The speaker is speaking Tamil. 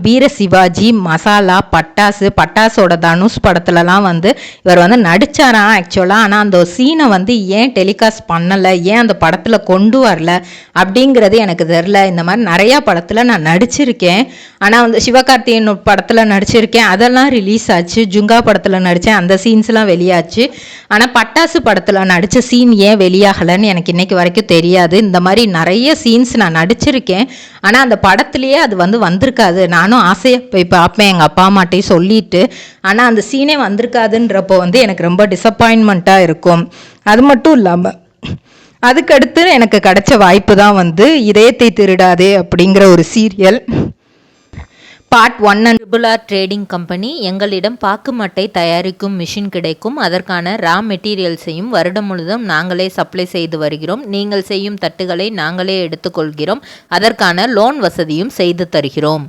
வீர சிவாஜி, மசாலா, பட்டாசோட தனுஷ் படத்துலலாம் வந்து இவர் வந்து நடிச்சாராம் ஆக்சுவலாக. ஆனால் அந்த சீனை வந்து ஏன் டெலிகாஸ்ட் பண்ணலை, ஏன் அந்த படத்தில் கொண்டு வரல அப்படிங்கிறது எனக்கு தெரில. இந்த மாதிரி நிறையா படத்தில் நான் நடிச்சிருக்கேன். ஆனால் வந்து சிவகார்த்திகேயன் படத்தில் நடிச்சிருக்கேன், அதெல்லாம் ரிலீஸ் ஆச்சு. ஜுங்கா படத்தில் நடித்தேன், அந்த சீன்ஸ்லாம் வெளியாச்சு. ஆனால் பட்டாசு படத்தில் நடித்த சீன் ஏன் வெளியாகலைன்னு எனக்கு இன்னைக்கு வரைக்கும் தெரியாது. இந்த மாதிரி நிறைய சீன்ஸ் நான் நடிச்சிருக்கேன், ஆனால் அந்த படத்துலேயே அது வந்து வந்திருக்காது. நானும் ஆசையாக போய் பார்ப்பேன் எங்கள் அப்பா அம்மாட்டையும் சொல்லிட்டு, ஆனால் அந்த சீனே வந்திருக்காதுன்றப்போ வந்து எனக்கு ரொம்ப டிசப்பாயின்மெண்ட்டாக இருக்கும். அது மட்டும் இல்லாமல் அதுக்கடுத்து எனக்கு கிடைச்ச வாய்ப்பு தான் வந்து இதயத்தை திருடாதே அப்படிங்கிற ஒரு serial. Part 1 triple trading company. எங்களிடம் பாக்கு மட்டை தயாரிக்கும் மிஷின் கிடைக்கும். அதற்கான ரா மெட்டீரியல்ஸையும் வருடம் முழுதும் நாங்களே சப்ளை செய்து வருகிறோம். நீங்கள் செய்யும் தட்டுகளை நாங்களே எடுத்துக்கொள்கிறோம். அதற்கான லோன் வசதியும் செய்து தருகிறோம்.